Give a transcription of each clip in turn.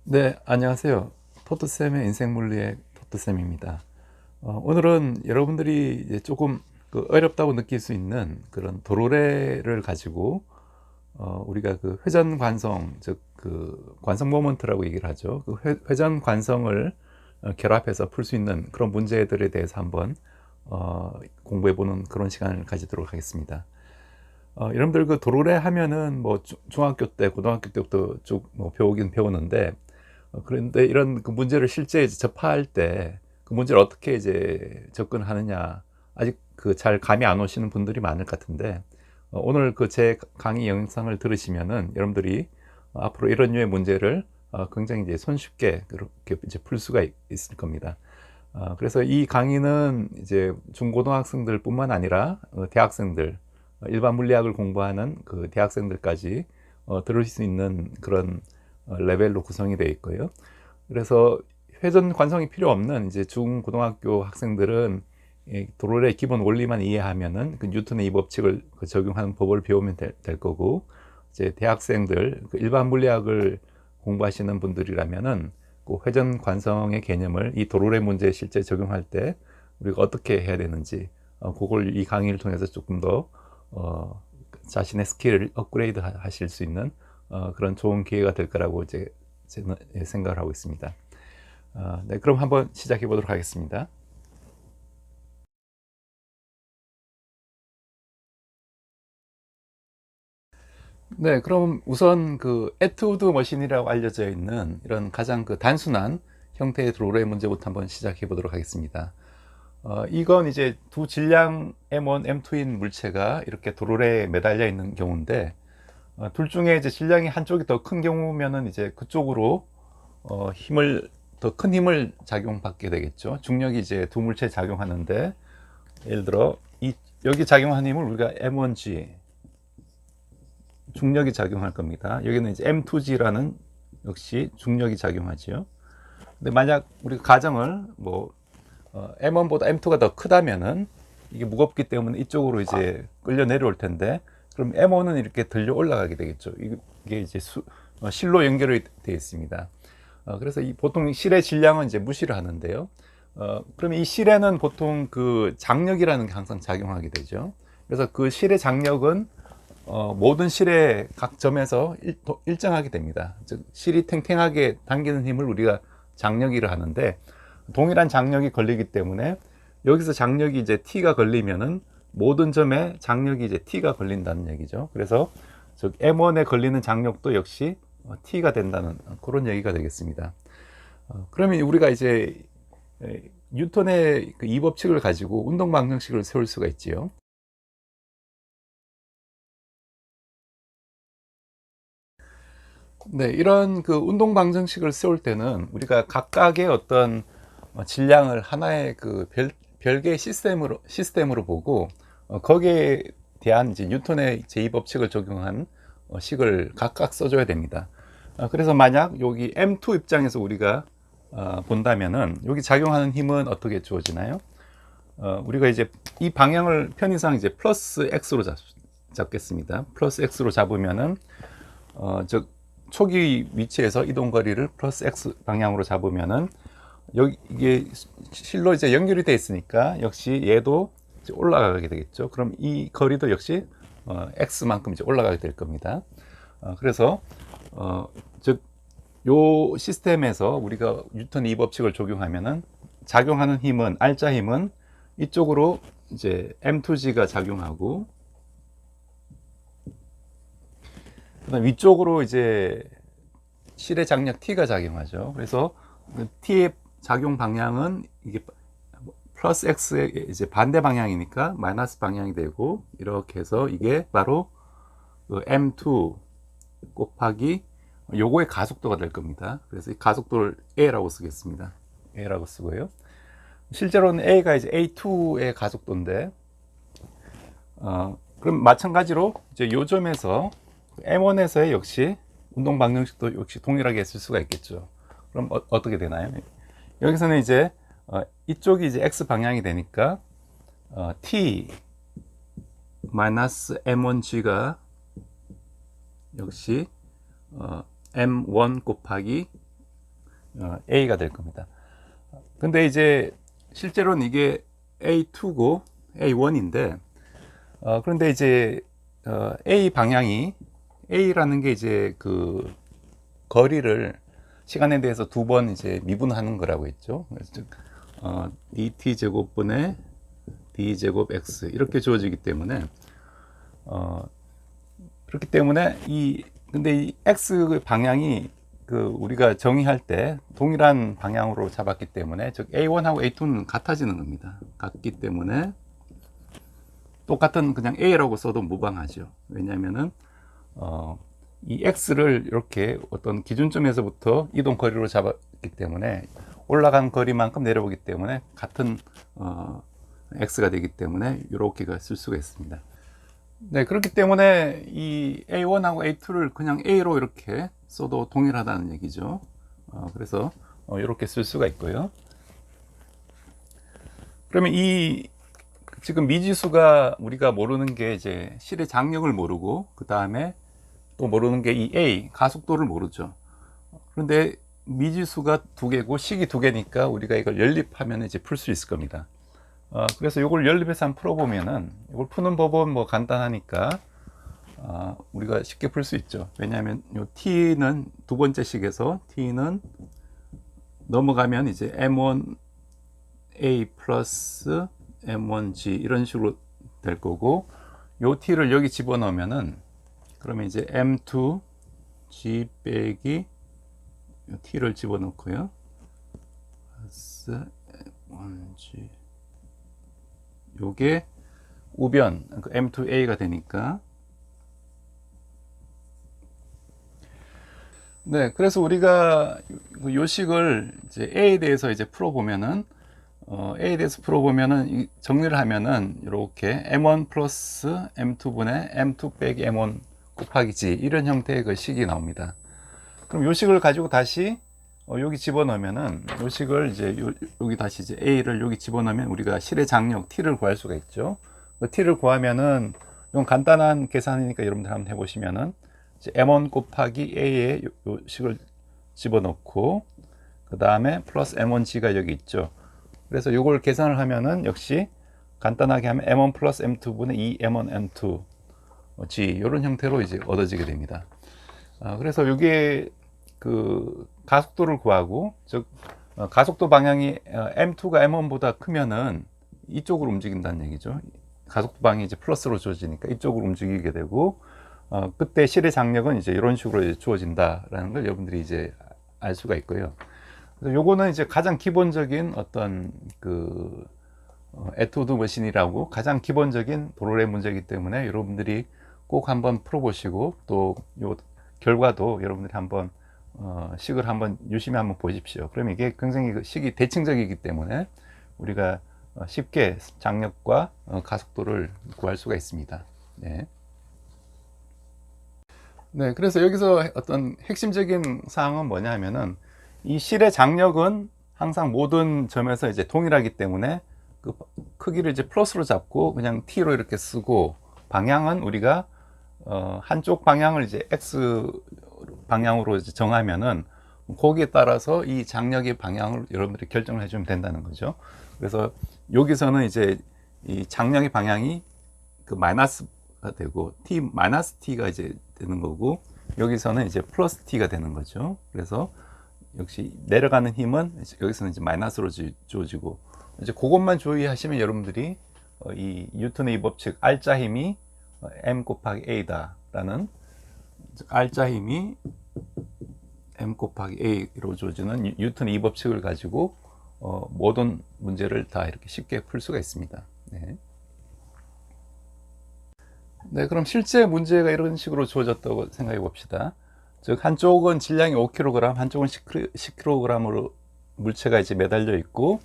네, 안녕하세요. 토트쌤의 인생물리의 토트쌤입니다. 오늘은 여러분들이 이제 조금 어렵다고 느낄 수 있는 그런 도로래를 가지고 우리가 그 회전 관성, 즉 그 관성 모먼트라고 얘기를 하죠. 그 회전 관성을 결합해서 풀 수 있는 그런 문제들에 대해서 한번 공부해보는 그런 시간을 가지도록 하겠습니다. 여러분들 그 도로래 하면은 뭐 중학교 때, 고등학교 때부터 쭉 뭐 배우긴 배우는데 그런데 이런 그 문제를 실제 이제 접할 때 그 문제를 어떻게 이제 접근하느냐 아직 그 잘 감이 안 오시는 분들이 많을 것 같은데 오늘 그 제 강의 영상을 들으시면은 여러분들이 앞으로 이런 류의 문제를 굉장히 이제 손쉽게 그렇게 이제 풀 수가 있을 겁니다. 그래서 이 강의는 이제 중고등학생들뿐만 아니라 대학생들, 일반 물리학을 공부하는 그 대학생들까지 들을 수 있는 그런 레벨로 구성이 되어 있고요. 그래서 회전 관성이 필요 없는 이제 중고등학교 학생들은 도롤의 기본 원리만 이해하면은 그 뉴턴의 이 법칙을 적용하는 법을 배우면 될 거고, 이제 대학생들 그 일반 물리학을 공부하시는 분들이라면은 그 회전 관성의 개념을 이 도롤의 문제에 실제 적용할 때 우리가 어떻게 해야 되는지 그걸 이 강의를 통해서 조금 더 자신의 스킬을 업그레이드 하실 수 있는 그런 좋은 기회가 될 거라고 이제 저는 생각을 하고 있습니다. 네, 그럼 한번 시작해 보도록 하겠습니다. 네, 그럼 우선 그 에투드 머신이라고 알려져 있는 이런 가장 그 단순한 형태의 도로의 문제부터 한번 시작해 보도록 하겠습니다. 이건 이제 두 질량 M1, M2인 물체가 이렇게 도로에 매달려 있는 경우인데, 둘 중에 이제 질량이 한쪽이 더 큰 경우면은 이제 그쪽으로 힘을 더 큰 힘을 작용받게 되겠죠. 중력이 이제 두 물체에 작용하는데, 예를 들어 여기 작용하는 힘을 우리가 M1G 중력이 작용할 겁니다. 여기는 이제 M2G라는 역시 중력이 작용하지요. 근데 만약 우리가 가정을 뭐 M1보다 M2가 더 크다면은 이게 무겁기 때문에 이쪽으로 이제 끌려 내려올 텐데, 그럼 M1은 이렇게 들려 올라가게 되겠죠. 이게 이제 실로 연결이 되어 있습니다. 그래서 보통 실의 질량은 이제 무시를 하는데요. 그러면 이 실에는 보통 그 장력이라는 게 항상 작용하게 되죠. 그래서 그 실의 장력은 모든 실의 각 점에서 일정하게 됩니다. 즉 실이 탱탱하게 당기는 힘을 우리가 장력이라 하는데, 동일한 장력이 걸리기 때문에 여기서 장력이 이제 T가 걸리면은 모든 점에 장력이 이제 T가 걸린다는 얘기죠. 그래서 즉 M1에 걸리는 장력도 역시 T가 된다는 그런 얘기가 되겠습니다. 그러면 우리가 이제 뉴턴의 그이 법칙을 가지고 운동 방정식을 세울 수가 있지요. 네, 이런 그 운동 방정식을 세울 때는 우리가 각각의 어떤 질량을 하나의 그 별개의 시스템으로 보고 거기에 대한 이제 뉴턴의 제2 법칙을 적용한 식을 각각 써줘야 됩니다. 그래서 만약 여기 M2 입장에서 우리가 본다면은 여기 작용하는 힘은 어떻게 주어지나요? 우리가 이제 이 방향을 편의상 이제 플러스 X로 잡겠습니다. 플러스 X로 잡으면은 즉 초기 위치에서 이동 거리를 플러스 X 방향으로 잡으면은 여기 이게 실로 이제 연결이 돼 있으니까 역시 얘도 이제 올라가게 되겠죠. 그럼 이 거리도 역시 X만큼 이제 올라가게 될 겁니다. 그래서 즉 요 시스템에서 우리가 뉴턴 이 법칙을 적용하면은 작용하는 힘은 R자 힘은 이쪽으로 이제 M2G가 작용하고, 그다음 위쪽으로 이제 실의 장력 T가 작용하죠. 그래서 T의 작용 방향은 이게 플러스 X의 이제 반대 방향이니까 마이너스 방향이 되고, 이렇게 해서 이게 바로 그 M2 곱하기 요거의 가속도가 될 겁니다. 그래서 이 가속도를 A라고 쓰겠습니다. A라고 쓰고요. 실제로는 A가 이제 A2의 가속도인데, 그럼 마찬가지로 이제 요 점에서 M1에서의 역시 운동 방정식도 역시 동일하게 쓸 수가 있겠죠. 그럼 떻게 되나요? 여기서는 이제 이쪽이 이제 x 방향이 되니까 t 마이너스 m1g가 역시 m1 곱하기 A가 될 겁니다. 근데 이제 실제로는 이게 A2고 A1인데 그런데 이제 A 방향이 A라는 게 이제 그 거리를 시간에 대해서 두 번 이제 미분하는 거라고 했죠. 그래서 즉 dt 제곱분의 d 제곱 x 이렇게 주어지기 때문에 그렇기 때문에 근데 이 x 방향이 그 우리가 정의할 때 동일한 방향으로 잡았기 때문에 즉 A1하고 A2는 같아지는 겁니다. 같기 때문에 똑같은 그냥 A라고 써도 무방하죠. 왜냐하면은 이 X를 이렇게 어떤 기준점에서부터 이동 거리로 잡았기 때문에 올라간 거리만큼 내려오기 때문에 같은 X가 되기 때문에 이렇게가 쓸 수가 있습니다. 네, 그렇기 때문에 이 A1하고 A2를 그냥 A로 이렇게 써도 동일하다는 얘기죠. 그래서 이렇게 쓸 수가 있고요. 그러면 지금 미지수가 우리가 모르는 게 이제 실의 장력을 모르고 그 다음에 또 모르는 게 이 A 가속도를 모르죠. 그런데 미지수가 두 개고 식이 두 개니까 우리가 이걸 연립하면 이제 풀 수 있을 겁니다. 그래서 이걸 연립해서 한번 풀어보면은 이걸 푸는 법은 뭐 간단하니까 우리가 쉽게 풀 수 있죠. 왜냐하면 요 t는 두 번째 식에서 t는 넘어가면 이제 m1a 플러스 m1g 이런 식으로 될 거고 요 t를 여기 집어넣으면은 그러면 이제 m2g 빼기 요 t를 집어넣고요. 플러스 m1g 요게 우변 m2a가 되니까 네, 그래서 우리가 요식을 이제 A에 대해서 이제 풀어보면은, A에 대해서 풀어보면은, 정리를 하면은, 이렇게 M1 플러스 M2분의 M2 빼기 M1 곱하기 G, 이런 형태의 그 식이 나옵니다. 그럼 요식을 가지고 다시, 여기 집어넣으면은, 요식을 이제, 여기 다시 이제 A를 여기 집어넣으면 우리가 실의 장력 T를 구할 수가 있죠. 그 T를 구하면은, 이건 간단한 계산이니까 여러분들 한번 해보시면은, M1 곱하기 A에 요 식을 집어넣고 그 다음에 플러스 M1G가 여기 있죠. 그래서 이걸 계산을 하면은 역시 간단하게 하면 M1 플러스 M2분의 2 M1 M2 G 이런 형태로 이제 얻어지게 됩니다. 그래서 이게 그 가속도를 구하고 즉 가속도 방향이 M2가 M1보다 크면은 이쪽으로 움직인다는 얘기죠. 가속도 방향이 이제 플러스로 주어지니까 이쪽으로 움직이게 되고 그때 실의 장력은 이제 이런 식으로 이제 주어진다라는 걸 여러분들이 이제 알 수가 있고요. 그래서 요거는 이제 가장 기본적인 어떤 그 에투드 머신이라고 가장 기본적인 도로의 문제이기 때문에 여러분들이 꼭 한번 풀어보시고 또 요 결과도 여러분들이 한번 식을 한번 유심히 한번 보십시오. 그러면 이게 굉장히 그 식이 대칭적이기 때문에 우리가 쉽게 장력과 가속도를 구할 수가 있습니다. 네. 네, 그래서 여기서 어떤 핵심적인 사항은 뭐냐 하면은 이 실의 장력은 항상 모든 점에서 이제 동일하기 때문에 그 크기를 이제 플러스로 잡고 그냥 t로 이렇게 쓰고 방향은 우리가 한쪽 방향을 이제 x 방향으로 이제 정하면은 거기에 따라서 이 장력의 방향을 여러분들이 결정을 해주면 된다는 거죠. 그래서 여기서는 이제 이 장력의 방향이 그 마이너스가 되고 t 마이너스 t가 이제 되는 거고 여기서는 이제 플러스 t가 되는 거죠. 그래서 역시 내려가는 힘은 여기서는 이제 마이너스로 주어지고 이제 그것만 주의하시면 여러분들이 이 뉴턴의 이 법칙 R자 힘이 m 곱하기 a다라는 R자 힘이 m 곱하기 a로 주어지는 뉴턴의 이 법칙을 가지고 모든 문제를 다 이렇게 쉽게 풀 수가 있습니다. 네. 네, 그럼 실제 문제가 이런 식으로 주어졌다고 생각해 봅시다. 즉, 한쪽은 질량이 5kg, 한쪽은 10kg으로 물체가 이제 매달려 있고,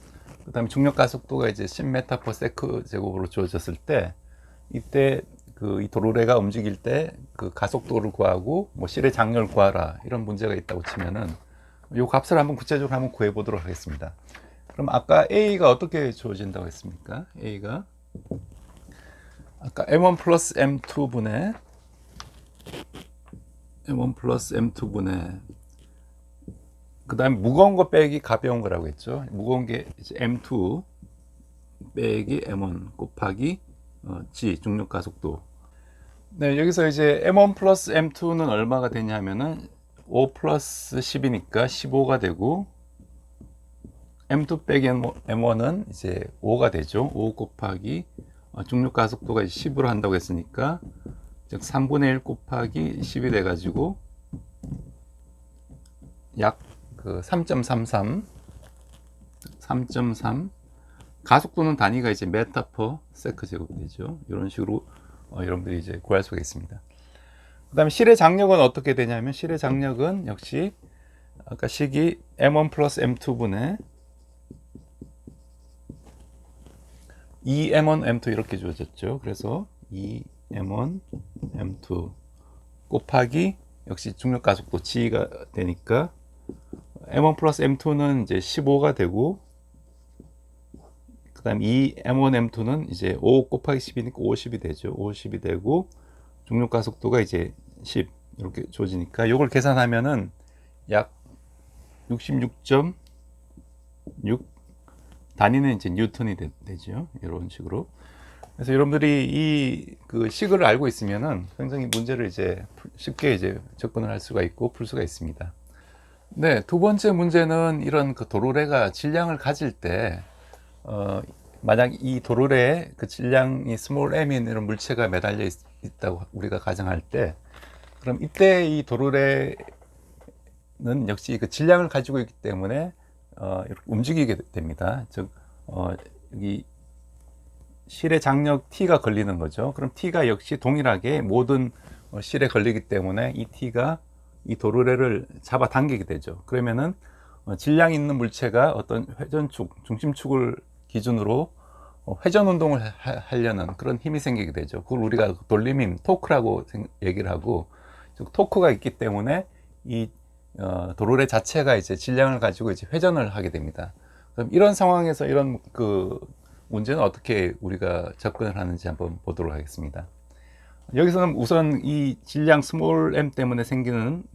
그 다음에 중력 가속도가 이제 10m/s 제곱으로 주어졌을 때, 이때 이 도로래가 움직일 때 그 가속도를 구하고, 뭐 실의 장력을 구하라, 이런 문제가 있다고 치면은, 이 값을 한번 구체적으로 한번 구해 보도록 하겠습니다. 그럼 아까 A가 어떻게 주어진다고 했습니까? A가 아까 M1 플러스 M2분의 M1 플러스 M2분의 그 다음에 무거운 거 빼기 가벼운 거라고 했죠. 무거운 게 이제 M2 빼기 M1 곱하기 G 중력 가속도. 네, 여기서 이제 M1 플러스 M2는 얼마가 되냐면은 5 플러스 10이니까 15가 되고, M2 빼기 M1은 이제 5가 되죠. 5 곱하기 중력 가속도가 10으로 한다고 했으니까, 즉 3분의 1 곱하기 10이 돼 가지고 약 3.33 가속도는 단위가 이제 메타 퍼 세크 제곱 되죠. 이런 식으로 여러분들이 이제 구할 수가 있습니다. 그 다음에 실의 장력은 어떻게 되냐면, 실의 장력은 역시 아까 식이 M1 플러스 M2분의 2M1 M2 이렇게 주어졌죠. 그래서 2M1 M2 곱하기 역시 중력 가속도 G가 되니까 M1 플러스 M2는 이제 15가 되고, 그 다음 2M1 M2는 이제 5 곱하기 10이니까 50이 되죠. 50이 되고, 중력 가속도가 이제 10 이렇게 주어지니까 이걸 계산하면은 약 66.6 단위는 이제 뉴턴이 되죠. 이런 식으로. 그래서 여러분들이 이 식을 알고 있으면은 굉장히 문제를 이제 쉽게 이제 접근을 할 수가 있고 풀 수가 있습니다. 네, 두 번째 문제는 이런 도로래가 질량을 가질 때, 만약 이 도로래에 질량이 스몰 m인 이런 물체가 매달려 있다고 우리가 가정할 때, 그럼 이때 이 도로래는 역시 질량을 가지고 있기 때문에 이렇게 움직이게 됩니다. 즉 여기 실의 장력 T가 걸리는 거죠. 그럼 T가 역시 동일하게 모든 실에 걸리기 때문에 이 T가 이 도르래를 잡아 당기게 되죠. 그러면은 질량 있는 물체가 어떤 회전축, 중심축을 기준으로 회전 운동을 하려는 그런 힘이 생기게 되죠. 그걸 우리가 돌림힘, 토크라고 얘기를 하고, 즉 토크가 있기 때문에 이 도르래 자체가 이제 질량을 가지고 이제 회전을 하게 됩니다. 그럼 이런 상황에서 이런 문제는 어떻게 우리가 접근을 하는지 한번 보도록 하겠습니다. 여기서는 우선 이 질량 스몰 m 때문에 생기는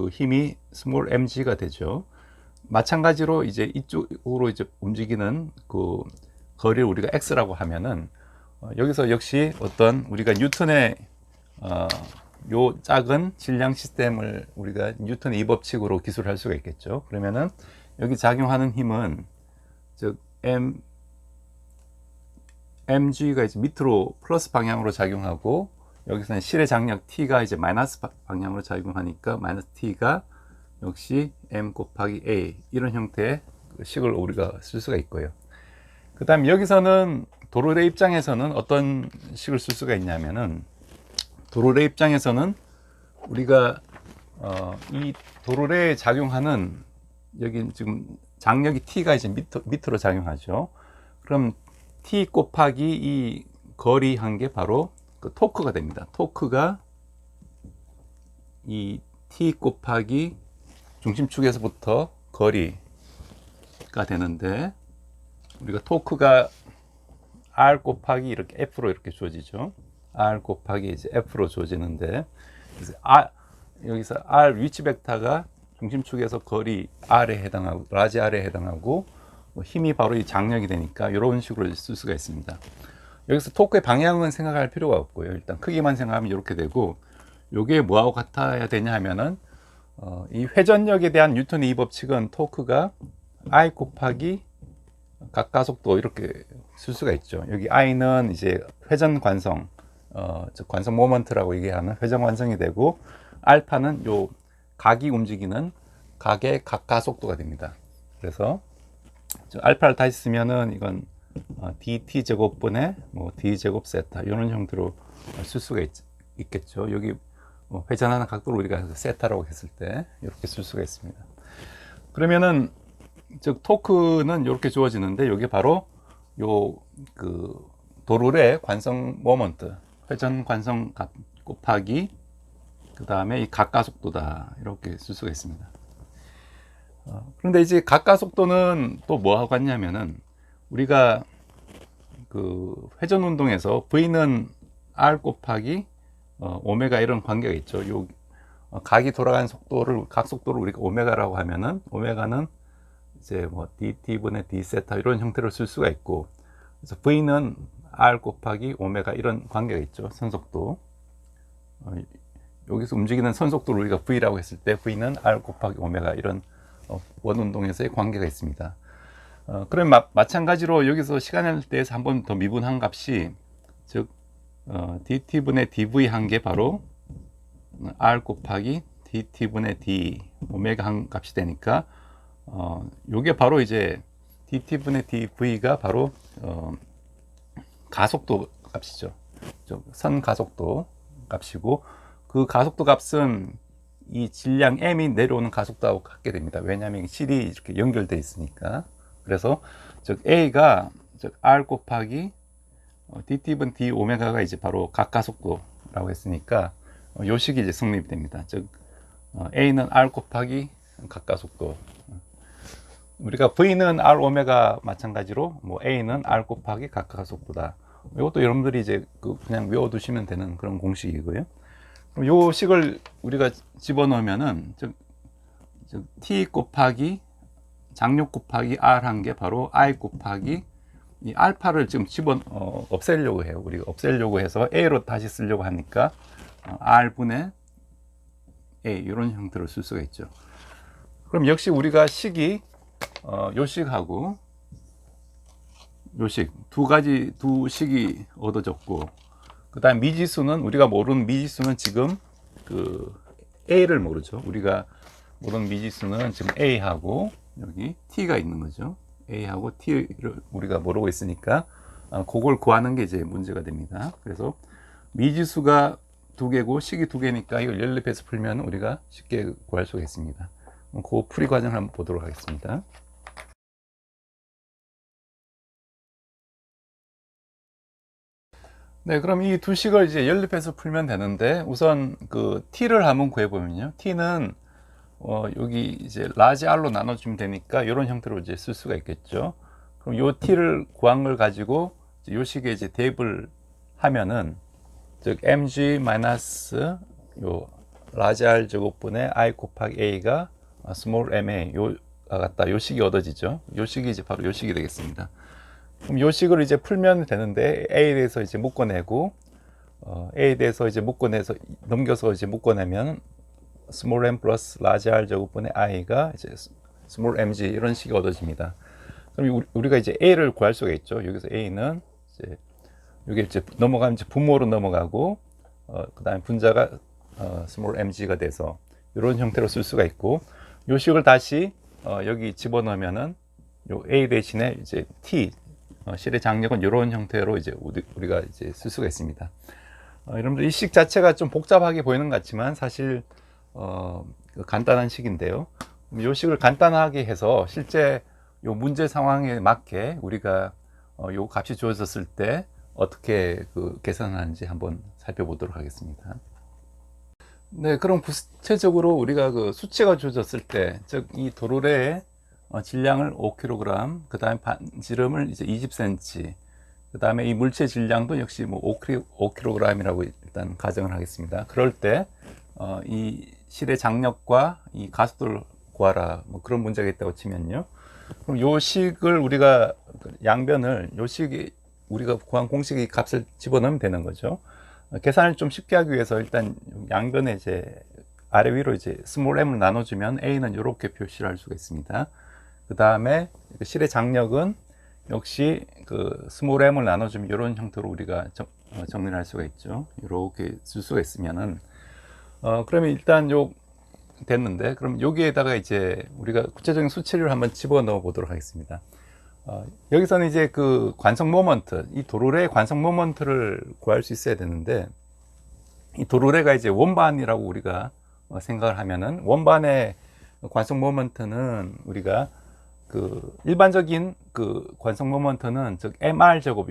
힘이 스몰 mg가 되죠. 마찬가지로 이제 이쪽으로 이제 움직이는 거리를 우리가 x라고 하면은 여기서 역시 어떤 우리가 뉴턴의 요 작은 질량 시스템을 우리가 뉴턴의 이 법칙으로 기술할 수가 있겠죠. 그러면은 여기 작용하는 힘은 즉 mg가 이제 밑으로 플러스 방향으로 작용하고, 여기서는 실의 장력 T가 이제 마이너스 방향으로 작용하니까 마이너스 T가 역시 M 곱하기 A, 이런 형태의 식을 우리가 쓸 수가 있고요. 그 다음 여기서는 도로래 입장에서는 어떤 식을 쓸 수가 있냐면은, 도로래 입장에서는 우리가 이 도로래에 작용하는 여기 지금 장력이 T가 이제 밑으로 작용하죠. 그럼 T 곱하기 이 거리 한 게 바로 토크가 됩니다. 토크가 이 T 곱하기 중심축에서부터 거리가 되는데, 우리가 토크가 R 곱하기 이렇게 F로 이렇게 주어지죠. R 곱하기 이제 F로 주어지는데, 그래서 여기서 R 위치 벡터가 중심축에서 거리 R에 해당하고, 라지 R에 해당하고, 힘이 바로 이 장력이 되니까 이런 식으로 쓸 수가 있습니다. 여기서 토크의 방향은 생각할 필요가 없고요. 일단 크기만 생각하면 이렇게 되고, 이게 뭐하고 같아야 되냐 하면은 이 회전력에 대한 뉴턴의 이 법칙은 토크가 I 곱하기 각가속도 이렇게 쓸 수가 있죠. 여기 I는 이제 회전 관성, 즉 관성 모먼트라고 얘기하는 회전 관성이 되고, 알파는 요 각이 움직이는 각의 각가속도가 됩니다. 그래서 알파를 다시 쓰면은 이건 dt 제곱분의 d 제곱 세타, 이런 형태로 쓸 수가 있겠죠. 여기 회전하는 각도를 우리가 세타라고 했을 때 이렇게 쓸 수가 있습니다. 그러면은 즉 토크는 이렇게 주어지는데, 이게 바로 요 도르래 관성 모먼트, 회전 관성 값 곱하기 그 다음에 이 각가속도다, 이렇게 쓸 수가 있습니다. 그런데 이제 각가속도는 또 뭐하고 같냐면은, 우리가 회전 운동에서 V는 R 곱하기 오메가 이런 관계가 있죠. 각이 돌아가는 속도를, 각 속도를 우리가 오메가라고 하면은, 오메가는 이제 뭐 dt분의 d 세타 이런 형태로 쓸 수가 있고, 그래서 v는 r 곱하기 오메가 이런 관계가 있죠. 선속도. 여기서 움직이는 선속도를 우리가 v라고 했을 때 v는 r 곱하기 오메가 이런 원운동에서의 관계가 있습니다. 그럼 마찬가지로 여기서 시간에 대해서 한 번 더 미분한 값이, 즉 dt분의 dv 한 게 바로 r 곱하기 dt분의 d 오메가 한 값이 되니까, 요게 바로 이제 dt분의 dv가 바로 가속도 값이죠. 선 가속도 값이고, 그 가속도 값은 이 질량 m이 내려오는 가속도하고 같게 됩니다. 왜냐하면 실이 이렇게 연결되어 있으니까. 그래서 즉 a가 즉 r 곱하기 dt분 d 오메가가 이제 바로 각가속도라고 했으니까, 요 식이 이제 성립이 됩니다. 즉 a는 r 곱하기 각가속도, 우리가 v는 r 오메가 마찬가지로 뭐 a는 r 곱하기 각가속도다. 이것도 여러분들이 이제 그냥 외워두시면 되는 그런 공식이고요. 그럼 요 식을 우리가 집어넣으면은 즉 t 곱하기 장력 곱하기 r 한 게 바로 i 곱하기 이 알파를 지금 없애려고 해요. 우리가 없애려고 해서 a로 다시 쓰려고 하니까 r분의 a 이런 형태로 쓸 수가 있죠. 그럼 역시 우리가 식이 요 식하고 요 식 두 식이 얻어졌고, 그 다음 미지수는 우리가 모르는 미지수는 지금 a를 모르죠. 우리가 모르는 미지수는 지금 a하고 여기 t가 있는 거죠. a하고 t를 우리가 모르고 있으니까 그걸 구하는 게 이제 문제가 됩니다. 그래서 미지수가 두 개고 식이 두 개니까 이걸 연립해서 풀면 우리가 쉽게 구할 수가 있습니다. 그 풀이 과정을 한번 보도록 하겠습니다. 네, 그럼 이 두 식을 이제 연립해서 풀면 되는데, 우선 t를 한번 구해보면요. t는 여기 이제 라지 r로 나눠주면 되니까 이런 형태로 이제 쓸 수가 있겠죠. 그럼 요 t를 구한 걸 가지고 요 식에 이제 대입을 하면은, 즉 mg 마이너스 요 라지 r 제곱분의 i 곱하기 a가 스몰 ma 요가 같다. 요 식이 얻어지죠. 요 식이 이제 바로 요 식이 되겠습니다. 그럼 요 식을 이제 풀면 되는데, a에 대해서 이제 묶어내고 a에 대해서 이제 묶어내서 넘겨서 이제 묶어내면 스몰 m 플러스 라지 r 제곱분의 i가 이제 스몰 mg 이런 식이 얻어집니다. 그럼 우리가 이제 a를 구할 수가 있죠. 여기서 a는 이제 이게 이제 넘어가면 이제 분모로 넘어가고, 그다음에 분자가 스몰 mg가 돼서 이런 형태로 쓸 수가 있고, 요 식을 다시 여기 집어넣으면은 요 a 대신에 이제 t 실의 장력은 이런 형태로 이제 우리가 이제 쓸 수가 있습니다. 여러분들 이 식 자체가 좀 복잡하게 보이는 것 같지만 사실 간단한 식인데요. 이 식을 간단하게 해서 실제 요 문제 상황에 맞게 우리가 요 값이 주어졌을 때 어떻게 계산하는지 한번 살펴보도록 하겠습니다. 네, 그럼 구체적으로 우리가 수치가 주어졌을 때, 즉 이 도로래의 질량을 5kg, 그 다음에 반지름을 이제 20cm, 그 다음에 이 물체 질량도 역시 뭐 5kg이라고 일단 가정을 하겠습니다. 그럴 때 이 실의 장력과 이 가속도를 구하라, 뭐 그런 문제가 있다고 치면요. 그럼 요 식을 우리가 양변을 요 식이 우리가 구한 공식의 값을 집어넣으면 되는 거죠. 계산을 좀 쉽게 하기 위해서 일단 양변에 이제 아래 위로 이제 스몰 m을 나눠주면 a는 이렇게 표시를 할 수가 있습니다. 그 다음에 실의 장력은 역시 스몰 m을 나눠주면 이런 형태로 우리가 정리를 할 수가 있죠. 이렇게 쓸 수가 있으면은 그러면 일단 됐는데, 그럼 여기에다가 이제 우리가 구체적인 수치를 한번 집어넣어 보도록 하겠습니다. 여기서는 이제 관성 모먼트, 이 도로래의 관성 모먼트를 구할 수 있어야 되는데, 이 도로래가 이제 원반이라고 우리가 생각을 하면은, 원반의 관성 모먼트는 우리가 일반적인 관성 모먼트는 즉 mr 제곱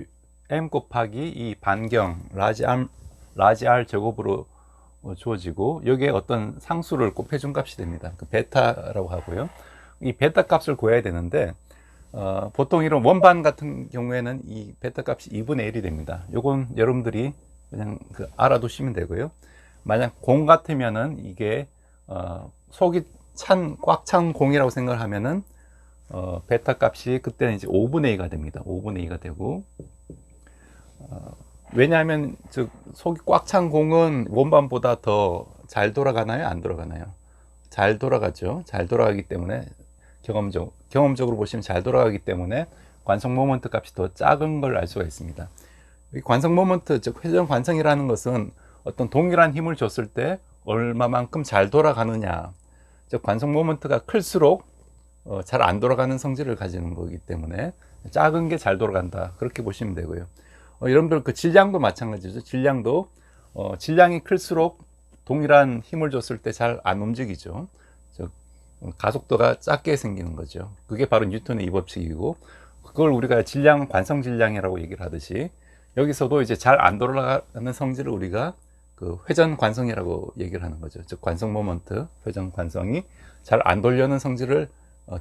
m 곱하기 이 반경 라지 r 제곱으로 주어지고, 여기에 어떤 상수를 곱해준 값이 됩니다. 베타라고 하고요. 이 베타 값을 구해야 되는데, 보통 이런 원반 같은 경우에는 이 베타 값이 2분의 1이 됩니다. 요건 여러분들이 그냥 알아두시면 되고요. 만약 공 같으면은 이게 속이 꽉 찬 공이라고 생각을 하면은 베타 값이 그때는 이제 5분의 2가 됩니다. 5분의 2가 되고, 왜냐하면 즉 속이 꽉 찬 공은 원반보다 더 잘 돌아가나요? 안 돌아가나요? 잘 돌아가죠. 잘 돌아가기 때문에 경험적으로 보시면 잘 돌아가기 때문에 관성 모먼트 값이 더 작은 걸 알 수가 있습니다. 이 관성 모먼트, 즉 회전 관성이라는 것은 어떤 동일한 힘을 줬을 때 얼마만큼 잘 돌아가느냐, 즉 관성 모먼트가 클수록 잘 안 돌아가는 성질을 가지는 거기 때문에 작은 게 잘 돌아간다, 그렇게 보시면 되고요. 여러분들 그 질량도 마찬가지죠. 질량이 클수록 동일한 힘을 줬을 때 잘 안 움직이죠. 즉 가속도가 작게 생기는 거죠. 그게 바로 뉴턴의 이 법칙이고, 그걸 우리가 질량, 관성 질량이라고 얘기를 하듯이 여기서도 이제 잘 안 돌아가는 성질을 우리가 그 회전 관성이라고 얘기를 하는 거죠. 즉 관성 모먼트, 회전 관성이 잘 안 돌려는 성질을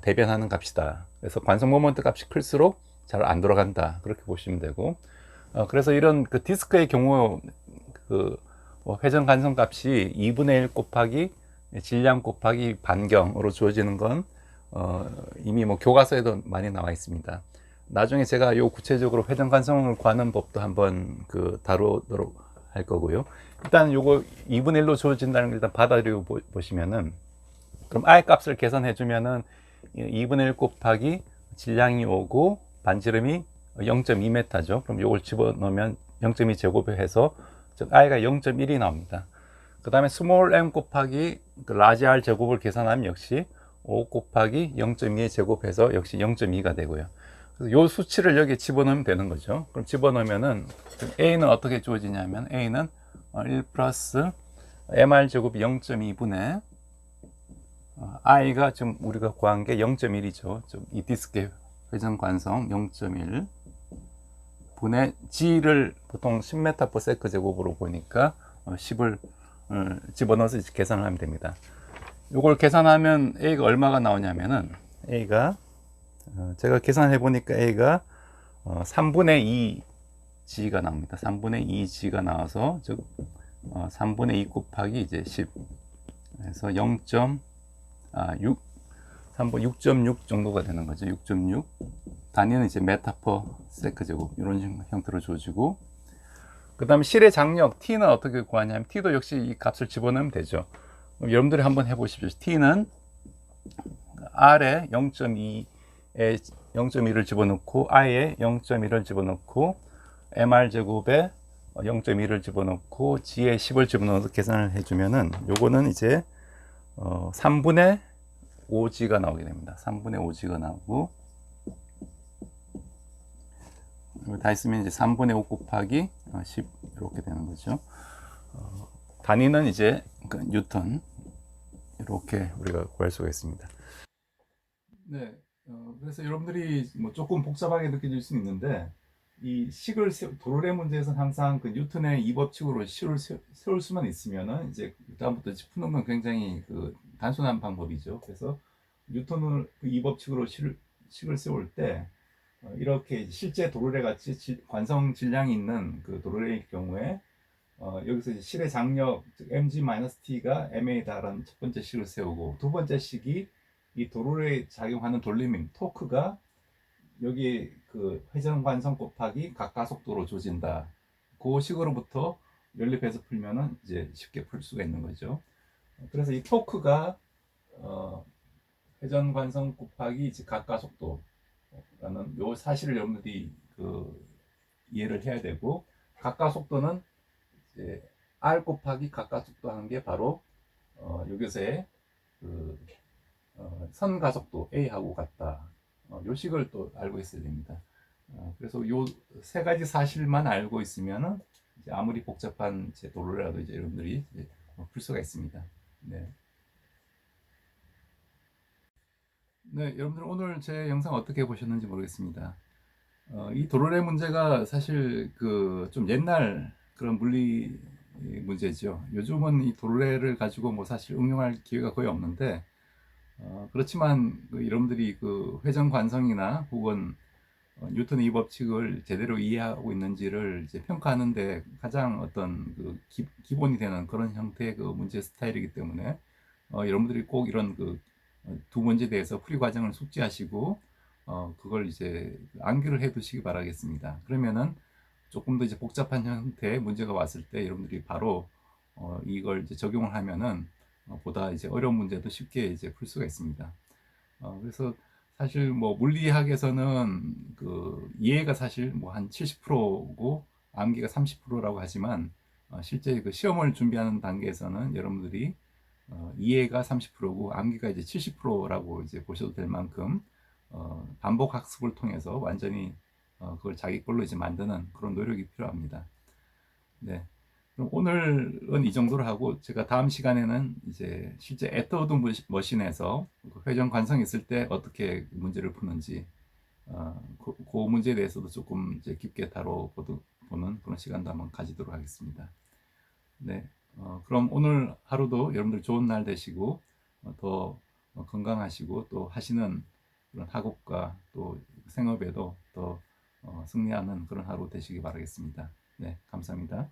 대변하는 값이다. 그래서 관성 모먼트 값이 클수록 잘 안 돌아간다, 그렇게 보시면 되고, 그래서 이런 그 디스크의 경우 그 회전 관성 값이 2분의 1 곱하기 질량 곱하기 반경으로 주어지는 건 이미 뭐 교과서에도 많이 나와 있습니다. 나중에 제가 요 구체적으로 회전 관성을 구하는 법도 한번 그 다루도록 할 거고요. 일단 요거 2분의 1로 주어진다는 걸 일단 받아들여 보시면은, 그럼 I 값을 계산해 주면은 2분의 1 곱하기 질량이 오고 반지름이 0.2m죠. 그럼 요걸 집어넣으면 0.2 제곱해서 즉 I가 0.1이 나옵니다. 그 다음에 스몰 m 곱하기 그 라지 r 제곱을 계산하면 역시 5 곱하기 0.2의 제곱해서 역시 0.2가 되고요. 그래서 요 수치를 여기 집어넣으면 되는 거죠. 그럼 집어넣으면은 A는 어떻게 주어지냐면, A는 1 플러스 mr 제곱이 0.2분의 I가 지금 우리가 구한 게 0.1이죠. 이 디스크의 회전 관성 0.1 분의 G를 보통 10m/s 제곱으로 보니까 10을 집어넣어서 계산을 하면 됩니다. 이걸 계산하면 A가 얼마가 나오냐면은, A가 제가 계산해 보니까 A가 3분의 2 G가 나옵니다. 3분의 2 G가 나와서 즉 3분의 2 곱하기 이제 10 그래서 6.6 정도가 되는 거죠. 6.6 단위는 이제 메타/s 제곱 이런 형태로 주어지고, 그 다음에 실의 장력 T는 어떻게 구하냐면, T도 역시 이 값을 집어넣으면 되죠. 그럼 여러분들이 한번 해보십시오. T는 R에 0.2에 0.1을 집어넣고 I에 0.1을 집어넣고 MR 제곱에 0.1을 집어넣고 G에 10을 집어넣어서 계산을 해주면은 요거는 이제 3분의 5G가 나오게 됩니다. 3분의 5G가 나오고, 다 했으면 이제 3분의 5 곱하기 10 이렇게 되는 거죠. 단위는 이제 그 뉴턴, 이렇게 우리가 구할 수가 있습니다. 네, 그래서 여러분들이 뭐 조금 복잡하게 느껴질 수 있는데, 이 도르래 문제에서는 항상 그 뉴턴의 이 법칙으로 식을 세울 수만 있으면은 이제 다음부터 푸는 건 굉장히 그 단순한 방법이죠. 그래서 뉴턴을 이 법칙으로 식을 세울 때 이렇게 실제 도르래 같이 관성 질량이 있는 그 도르래일 경우에 여기서 이제 실의 장력 즉 mg-t가 ma다라는 첫 번째 식을 세우고, 두 번째 식이 이 도르래에 작용하는 돌림힘 토크가 여기 그 회전 관성 곱하기 각가속도로 조진다, 그 식으로부터 연립해서 풀면은 이제 쉽게 풀 수가 있는 거죠. 그래서 이 토크가 회전 관성 곱하기 각가속도라는 요 사실을 여러분들이 그 이해를 해야 되고, 각가속도는 이제 R 곱하기 각가속도 하는 게 바로 여기서의 그 선가속도 A하고 같다. 요 식을 또 알고 있어야 됩니다. 그래서 요 세 가지 사실만 알고 있으면은 이제 아무리 복잡한 도로라도 이제 여러분들이 이제 풀 수가 있습니다. 네. 네, 여러분들 오늘 제 영상 어떻게 보셨는지 모르겠습니다. 이 도로래 문제가 사실 그 좀 옛날 그런 물리 문제죠. 요즘은 이 도로래를 가지고 뭐 사실 응용할 기회가 거의 없는데, 그렇지만 그 여러분들이 그 회전 관성이나 혹은 뉴턴의 이 법칙을 제대로 이해하고 있는지를 이제 평가하는데 가장 어떤 그 기본이 되는 그런 형태의 그 문제 스타일이기 때문에 여러분들이 꼭 이런 그 두 문제에 대해서 풀이 과정을 숙지하시고 그걸 이제 암기를 해 두시기 바라겠습니다. 그러면은 조금 더 이제 복잡한 형태의 문제가 왔을 때 여러분들이 바로 이걸 이제 적용을 하면은 보다 이제 어려운 문제도 쉽게 이제 풀 수가 있습니다. 그래서 사실 뭐 물리학에서는 그 이해가 사실 뭐 한 70%고 암기가 30%라고 하지만 실제 그 시험을 준비하는 단계에서는 여러분들이 이해가 30%고 암기가 이제 70%라고 이제 보셔도 될 만큼 반복 학습을 통해서 완전히 그걸 자기 걸로 이제 만드는 그런 노력이 필요합니다. 네. 그럼 오늘은 이 정도로 하고 제가 다음 시간에는 이제 실제 에터우드 머신에서 그 회전 관성이 있을 때 어떻게 문제를 푸는지 그 문제에 대해서도 조금 이제 깊게 다뤄보는 그런 시간도 한번 가지도록 하겠습니다. 네. 그럼 오늘 하루도 여러분들 좋은 날 되시고 더 건강하시고 또 하시는 그런 학업과 또 생업에도 더 승리하는 그런 하루 되시기 바라겠습니다. 네, 감사합니다.